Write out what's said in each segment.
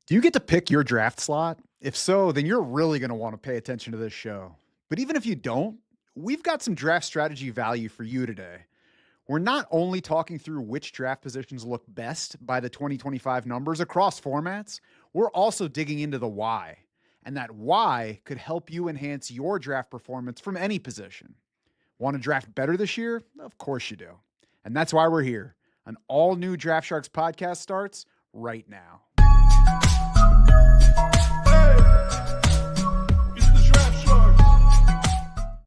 Do you get to pick your draft slot? If so, then you're really going to want to pay attention to this show. But even if you don't, we've got some draft strategy value for you today. We're not only talking through which draft positions look best by the 2025 numbers across formats, we're also digging into the why. And that why could help you enhance your draft performance from any position. Want to draft better this year? Of course you do. And that's why we're here. An all new Draft Sharks podcast starts right now.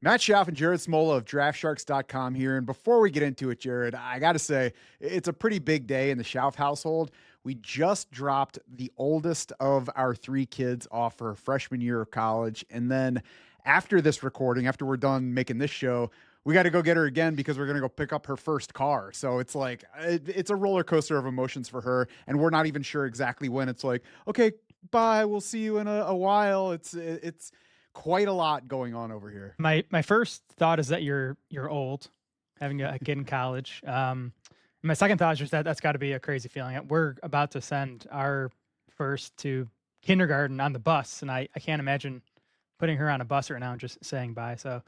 Matt Schaff and Jared Smola of DraftSharks.com here. And before we get into it, Jared, I got to say, it's a pretty big day in the Schaff household. We just dropped the oldest of our three kids off her freshman year of college. And then after this recording, after we're done making this show, we got to go get her again because we're going to go pick up her first car. So it's like, it's a roller coaster of emotions for her. And we're not even sure exactly when. It's like, okay, bye. We'll see you in a while. It's quite a lot going on over here. My first thought is that you're old, having a kid in college. My second thought is just that's got to be a crazy feeling. We're about to send our first to kindergarten on the bus, and I can't imagine putting her on a bus right now and just saying bye. So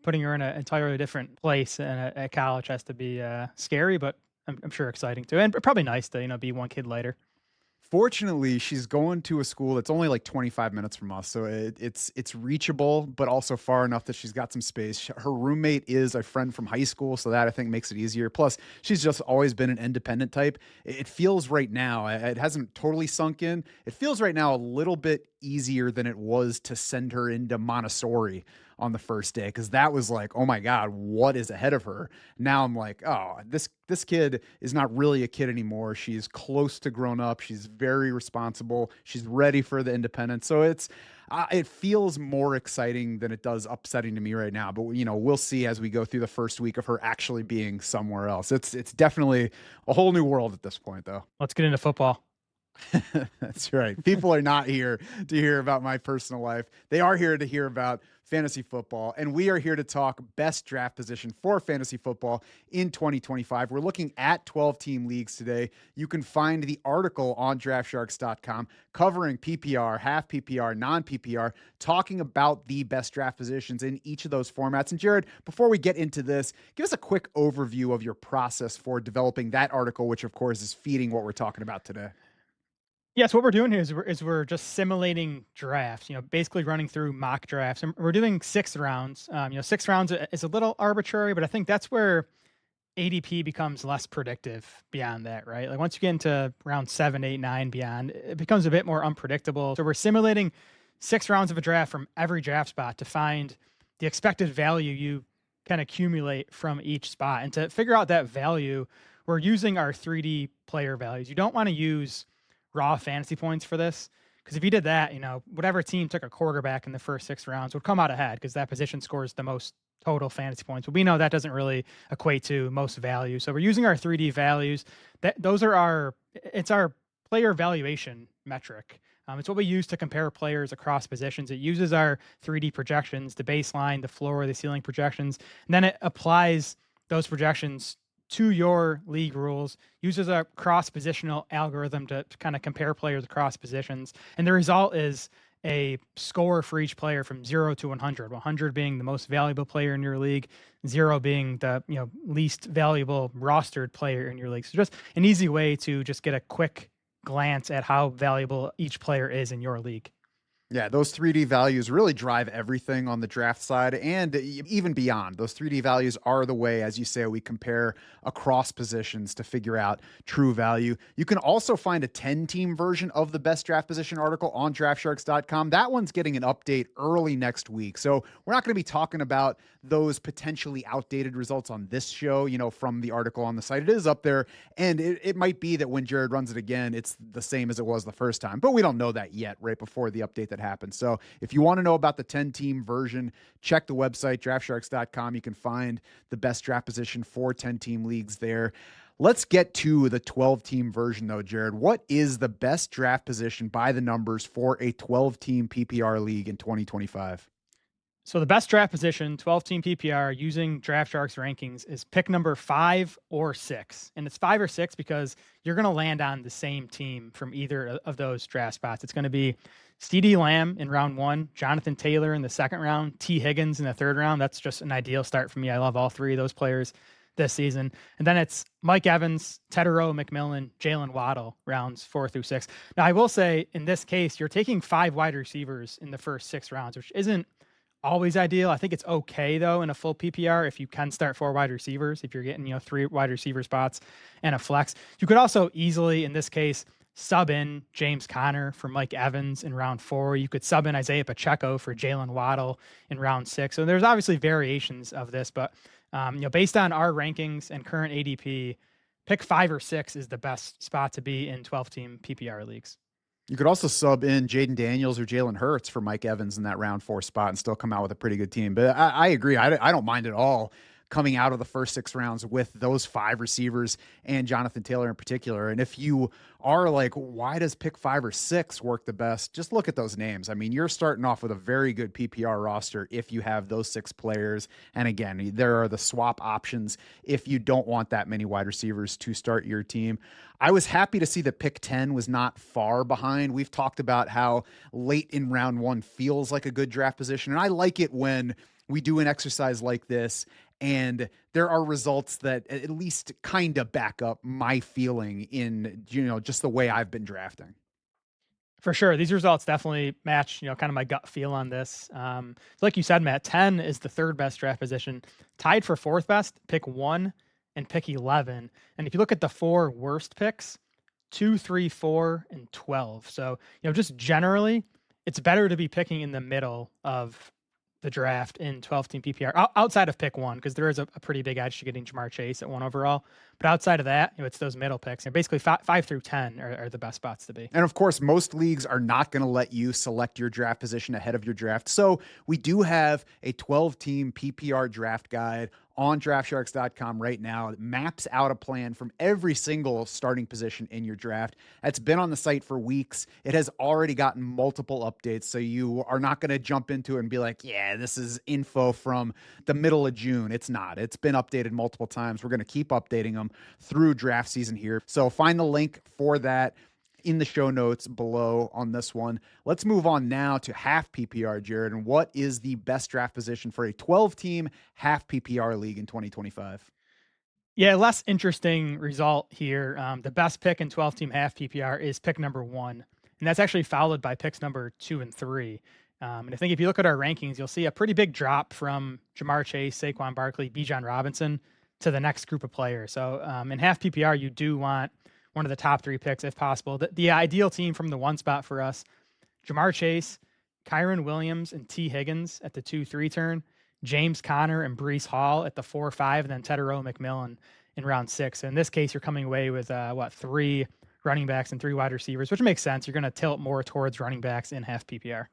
putting her in an entirely different place at college has to be scary, but I'm sure exciting too, and probably nice to be one kid later. Fortunately, she's going to a school that's only like 25 minutes from us, so it's reachable, but also far enough that she's got some space. Her roommate is a friend from high school, so that I think makes it easier. Plus, she's just always been an independent type. It feels right now, it hasn't totally sunk in. It feels right now a little bit easier than it was to send her into Montessori on the first day, because that was like, oh my God, what is ahead of her? Now I'm like, oh, this kid is not really a kid anymore. She's close to grown up. She's very responsible. She's ready for the independence. So it feels more exciting than it does upsetting to me right now. But we'll see as we go through the first week of her actually being somewhere else. It's definitely a whole new world at this point, though. Let's get into football. That's right. People are not here to hear about my personal life. They are here to hear about fantasy football, and we are here to talk best draft position for fantasy football in 2025. We're looking at 12-team leagues today. You can find the article on DraftSharks.com covering PPR, half-PPR, non-PPR, talking about the best draft positions in each of those formats. And Jared, before we get into this, give us a quick overview of your process for developing that article, which of course is feeding what we're talking about today. Yes, what we're doing here is we're just simulating drafts, basically running through mock drafts. And we're doing 6 rounds. 6 rounds is a little arbitrary, but I think that's where ADP becomes less predictive beyond that, right? Like once you get into round 7, 8, 9 beyond, it becomes a bit more unpredictable. So we're simulating 6 rounds of a draft from every draft spot to find the expected value you can accumulate from each spot. And to figure out that value, we're using our 3D player values. You don't want to use raw fantasy points for this, because if you did that, whatever team took a quarterback in the first 6 rounds would come out ahead because that position scores the most total fantasy points. But we know that doesn't really equate to most value. So we're using our 3D values. It's our player valuation metric. It's what we use to compare players across positions. It uses our 3D projections, the baseline, the floor, the ceiling projections, and then it applies those projections to your league rules, uses a cross-positional algorithm to kind of compare players across positions. And the result is a score for each player from 0 to 100, 100 being the most valuable player in your league, 0 being the least valuable rostered player in your league. So just an easy way to just get a quick glance at how valuable each player is in your league. Yeah, those 3D values really drive everything on the draft side and even beyond. Those 3D values are the way, as you say, we compare across positions to figure out true value. You can also find a 10-team version of the best draft position article on DraftSharks.com. That one's getting an update early next week. So we're not going to be talking about those potentially outdated results on this show, from the article on the site. It is up there, and it might be that when Jared runs it again, it's the same as it was the first time. But we don't know that yet right before the update that happens. So if you want to know about the 10-team version, check the website, DraftSharks.com. You can find the best draft position for 10-team leagues there. Let's get to the 12-team version, though, Jared. What is the best draft position by the numbers for a 12-team PPR league in 2025? So the best draft position, 12-team PPR, using Draft Sharks rankings is pick number 5 or 6. And it's 5 or 6 because you're going to land on the same team from either of those draft spots. It's going to be CD Lamb in round 1, Jonathan Taylor in the second round, T Higgins in the third round. That's just an ideal start for me. I love all three of those players this season. And then it's Mike Evans, Tedero, McMillan, Jalen Waddle, rounds 4 through 6. Now, I will say in this case, you're taking 5 wide receivers in the first 6 rounds, which isn't always ideal. I think it's okay though in a full PPR if you can start 4 wide receivers, if you're getting, 3 wide receiver spots and a flex. You could also easily, in this case, sub in James Conner for Mike Evans in round 4. You could sub in Isaiah Pacheco for Jalen Waddle in round 6. So there's obviously variations of this, but based on our rankings and current ADP, pick 5 or 6 is the best spot to be in 12-team PPR leagues. You could also sub in Jaden Daniels or Jalen Hurts for Mike Evans in that round 4 spot and still come out with a pretty good team. But I agree. I don't mind at all coming out of the first 6 rounds with those 5 receivers and Jonathan Taylor in particular. And if you are like, why does pick 5 or 6 work the best? Just look at those names. I mean, you're starting off with a very good PPR roster if you have those 6 players. And again, there are the swap options if you don't want that many wide receivers to start your team. I was happy to see that pick 10 was not far behind. We've talked about how late in round 1 feels like a good draft position. And I like it when we do an exercise like this and there are results that at least kind of back up my feeling in, just the way I've been drafting. For sure. These results definitely match, kind of my gut feel on this. Like you said, Matt, 10 is the third best draft position. Tied for fourth best, pick 1 and pick 11. And if you look at the 4 worst picks, 2, 3, 4, and 12. So, just generally, it's better to be picking in the middle of the draft in 12-team PPR outside of pick 1, because there is a pretty big edge to getting Jamar Chase at 1 overall. But outside of that, it's those middle picks. And basically 5 through 10 are the best spots to be. And of course, most leagues are not going to let you select your draft position ahead of your draft. So we do have a 12-team PPR draft guide on draftsharks.com right now. It maps out a plan from every single starting position in your draft. That's been on the site for weeks. It has already gotten multiple updates. So you are not going to jump into it and be like, yeah, this is info from the middle of June. It's not. It's been updated multiple times. We're going to keep updating them through draft season here. So find the link for that in the show notes below on this one. Let's move on now to half PPR, Jared. And what is the best draft position for a 12-team half PPR league in 2025? Yeah, less interesting result here. The best pick in 12-team half PPR is pick number 1, and that's actually followed by picks number 2 and 3. And I think if you look at our rankings, you'll see a pretty big drop from Jamar Chase, Saquon Barkley, Bijan Robinson to the next group of players. So in half PPR, you do want one of the top 3 picks if possible. The ideal team from the 1 spot for us, Jamar Chase, Kyron Williams, and T Higgins at the 2-3 turn, James Conner and Breece Hall at the 4-5, and then Tedero McMillan in round 6. So in this case, you're coming away with 3 running backs and 3 wide receivers, which makes sense. You're going to tilt more towards running backs in half PPR.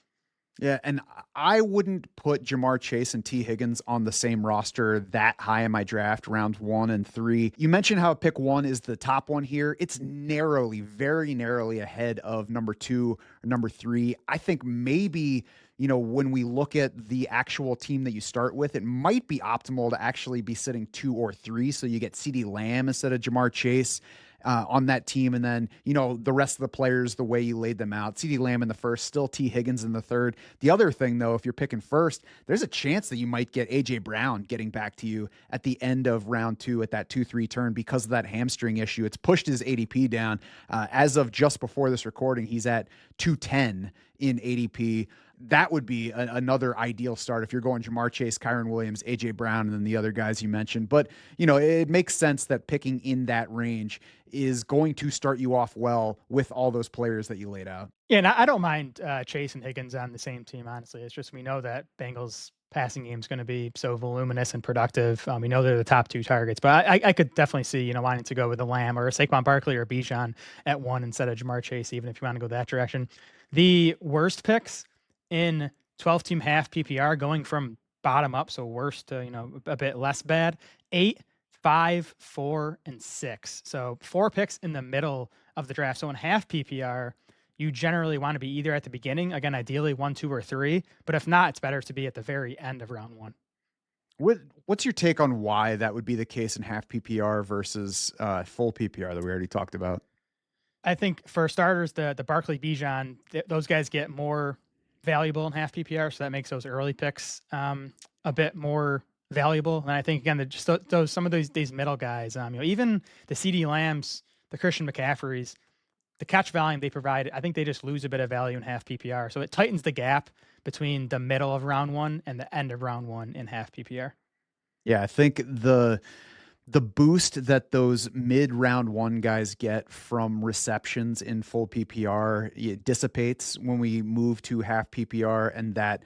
Yeah, and I wouldn't put Jamar Chase and T Higgins on the same roster that high in my draft, rounds 1 and 3. You mentioned how pick 1 is the top one here. It's narrowly, very narrowly ahead of number 2 or number 3. I think maybe, when we look at the actual team that you start with, it might be optimal to actually be sitting 2 or 3. So you get CD Lamb instead of Jamar Chase on that team. And then, the rest of the players, the way you laid them out, CD Lamb in the first, still T Higgins in the third. The other thing though, if you're picking first, there's a chance that you might get AJ Brown getting back to you at the end of round 2 at that 2-3 turn because of that hamstring issue. It's pushed his ADP down. As of just before this recording, he's at 210 in ADP. That would be another ideal start if you're going Jamar Chase, Kyron Williams, AJ Brown, and then the other guys you mentioned. But, it makes sense that picking in that range is going to start you off well with all those players that you laid out. Yeah, and I don't mind Chase and Higgins on the same team, honestly. It's just we know that Bengals passing game is going to be so voluminous and productive. We know they're the top 2 targets, but I could definitely see, wanting to go with a Lamb or a Saquon Barkley or a Bijan at 1 instead of Jamar Chase, even if you want to go that direction. The worst picks in 12-team half PPR, going from bottom up, so worst to, a bit less bad, 8, 5, 4, and 6. So 4 picks in the middle of the draft. So in half PPR, you generally want to be either at the beginning, again, ideally 1, 2, or 3, but if not, it's better to be at the very end of round 1. What's your take on why that would be the case in half PPR versus full PPR that we already talked about? I think for starters, the Barkley Bijan, those guys get more valuable in half PPR, so that makes those early picks a bit more valuable. And I think again, just those some of these middle guys, even the CD Lambs, the Christian McCaffreys, the catch volume they provide, I think they just lose a bit of value in half PPR. So it tightens the gap between the middle of round 1 and the end of round 1 in half PPR. Yeah, I think the boost that those mid round one guys get from receptions in full PPR, it dissipates when we move to half PPR, and that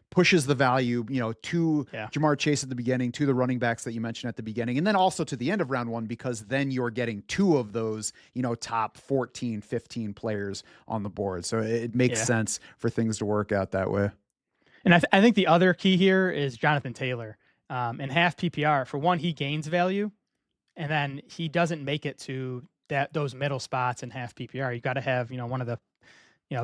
pushes the value, to Yeah. Jamar Chase at the beginning, to the running backs that you mentioned at the beginning, and then also to the end of round one, because then you're getting two of those, top 14, 15 players on the board. So it makes Yeah. sense for things to work out that way. And I think the other key here is Jonathan Taylor. In half PPR, for one, he gains value, and then he doesn't make it to those middle spots in half PPR. You got to have one of the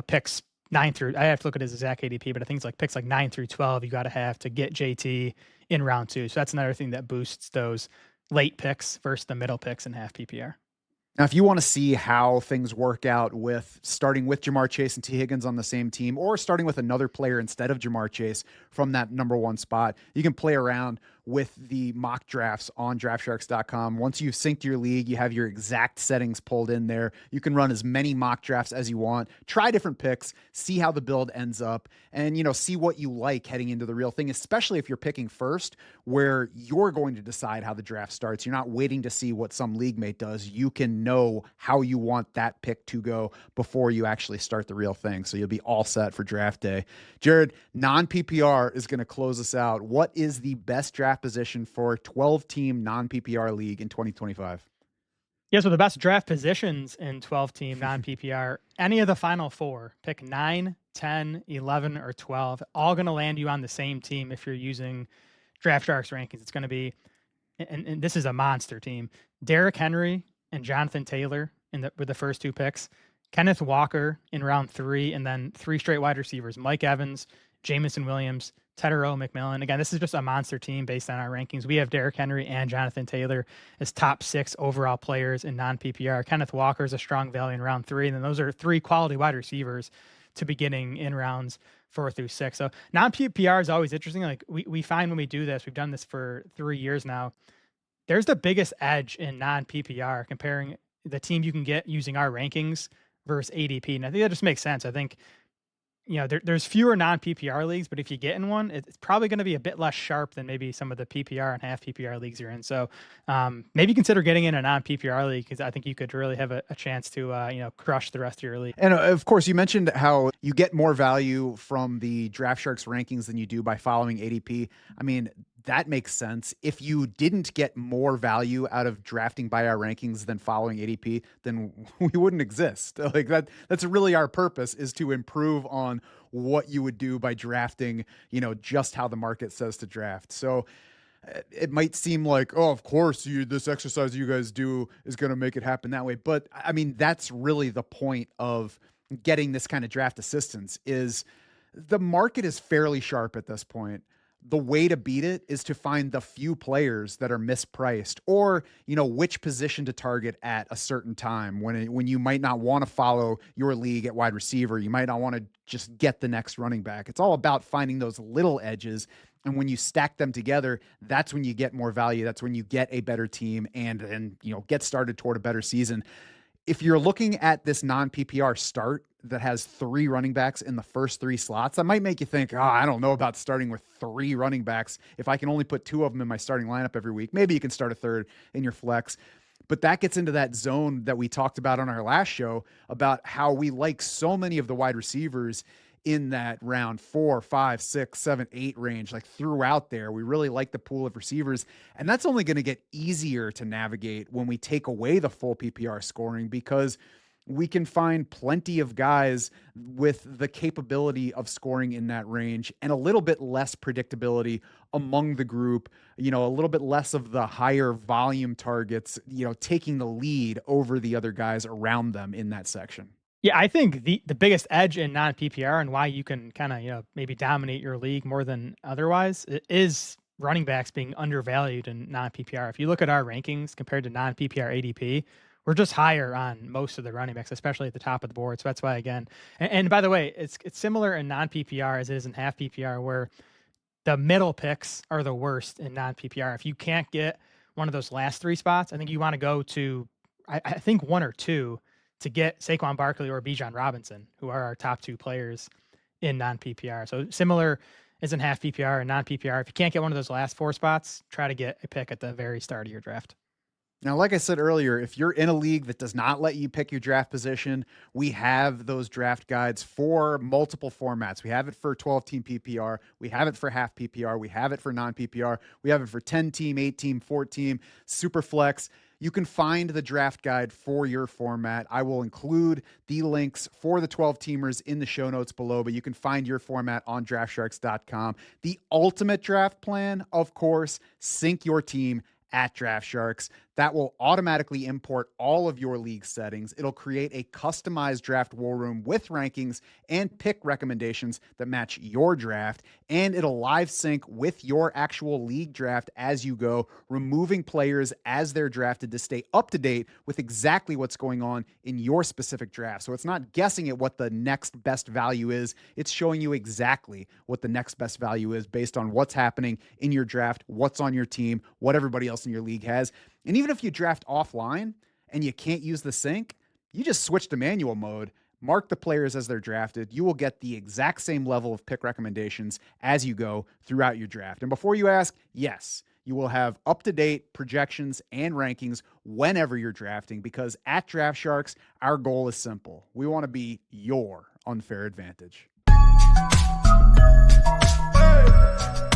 picks 9 through. I have to look at his exact ADP, but I think it's like picks like 9 through 12. You got to have to get JT in round 2. So that's another thing that boosts those late picks versus the middle picks in half PPR. Now, if you want to see how things work out with starting with Jamar Chase and T. Higgins on the same team, or starting with another player instead of Jamar Chase from that number one spot, you can play around with the mock drafts on draftsharks.com. Once you've synced your league, you have your exact settings pulled in there. You can run as many mock drafts as you want, try different picks, see how the build ends up, and see what you like heading into the real thing, especially if you're picking first, where you're going to decide how the draft starts. You're not waiting to see what some league mate does. You can know how you want that pick to go before you actually start the real thing. So you'll be all set for draft day. Jared, non-PPR is going to close us out. What is the best draft position for 12-team non-PPR league in 2025? Yeah, so the best draft positions in 12-team non-PPR, any of the final 4, pick 9, 10, 11, or 12, all going to land you on the same team if you're using Draft Sharks rankings. It's going to be, and this is a monster team, Derrick Henry and Jonathan Taylor with the first 2 picks, Kenneth Walker in round 3, and then 3 straight wide receivers, Mike Evans, Jamison Williams, Tedero McMillan. Again, this is just a monster team based on our rankings. We have Derrick Henry and Jonathan Taylor as top 6 overall players in non-PPR. Kenneth Walker is a strong value in round 3, and then those are 3 quality wide receivers to beginning in rounds 4 through 6. So non-PPR is always interesting. Like we find when we do this, we've done this for 3 years now, there's the biggest edge in non-PPR comparing the team you can get using our rankings versus ADP. And I think that just makes sense. I think there's fewer non-PPR leagues, but if you get in one, it's probably going to be a bit less sharp than maybe some of the PPR and half PPR leagues you're in. So maybe consider getting in a non-PPR league, because I think you could really have a chance to crush the rest of your league. And of course, you mentioned how you get more value from the Draft Sharks rankings than you do by following ADP. I mean, that makes sense. If you didn't get more value out of drafting by our rankings than following ADP, then we wouldn't exist. Like that's really our purpose, is to improve on what you would do by drafting, just how the market says to draft. So it might seem like, oh, of course, this exercise you guys do is going to make it happen that way. But I mean, that's really the point of getting this kind of draft assistance. Is the market is fairly sharp at this point. The way to beat it is to find the few players that are mispriced, or which position to target at a certain time when you might not want to follow your league at wide receiver. You might not want to just get the next running back. It's all about finding those little edges, and when you stack them together, that's when you get more value. That's when you get a better team and get started toward a better season. If you're looking at this non-PPR start that has 3 running backs in the first 3 slots, that might make you think, I don't know about starting with 3 running backs. If I can only put 2 of them in my starting lineup every week, maybe you can start a third in your flex. But that gets into that zone that we talked about on our last show about how we like so many of the wide receivers in that round 4, 5, 6, 7, 8 range, like throughout there. We really like the pool of receivers. And that's only going to get easier to navigate when we take away the full PPR scoring, because we can find plenty of guys with the capability of scoring in that range and a little bit less predictability among the group, a little bit less of the higher volume targets, taking the lead over the other guys around them in that section. Yeah, I think the biggest edge in non-PPR and why you can kinda, maybe dominate your league more than otherwise is running backs being undervalued in non-PPR. If you look at our rankings compared to non-PPR ADP, we're just higher on most of the running backs, especially at the top of the board. So that's why again, and by the way, it's similar in non-PPR as it is in half PPR, where the middle picks are the worst in non-PPR. If you can't get one of those last 3 spots, I think you wanna go to I think 1 or 2 to get Saquon Barkley or Bijan Robinson, who are our top 2 players in non-PPR. So similar as in half PPR and non-PPR. If you can't get one of those last 4 spots, try to get a pick at the very start of your draft. Now, like I said earlier, if you're in a league that does not let you pick your draft position, we have those draft guides for multiple formats. We have it for 12 team PPR, we have it for half PPR, we have it for non PPR, we have it for 10 team, 8 team, 4 team, super flex. You can find the draft guide for your format. I will include the links for the 12 teamers in the show notes below, but you can find your format on draftsharks.com. The ultimate draft plan, of course, sync your team at DraftSharks. That will automatically import all of your league settings. It'll create a customized draft war room with rankings and pick recommendations that match your draft, and it'll live sync with your actual league draft as you go, removing players as they're drafted to stay up to date with exactly what's going on in your specific draft. So it's not guessing at what the next best value is. It's showing you exactly what the next best value is based on what's happening in your draft, what's on your team, what everybody else in your league has. And even if you draft offline and you can't use the sync, you just switch to manual mode, mark the players as they're drafted. You will get the exact same level of pick recommendations as you go throughout your draft. And before you ask, yes, you will have up-to-date projections and rankings whenever you're drafting, because at DraftSharks, our goal is simple. We want to be your unfair advantage. Hey!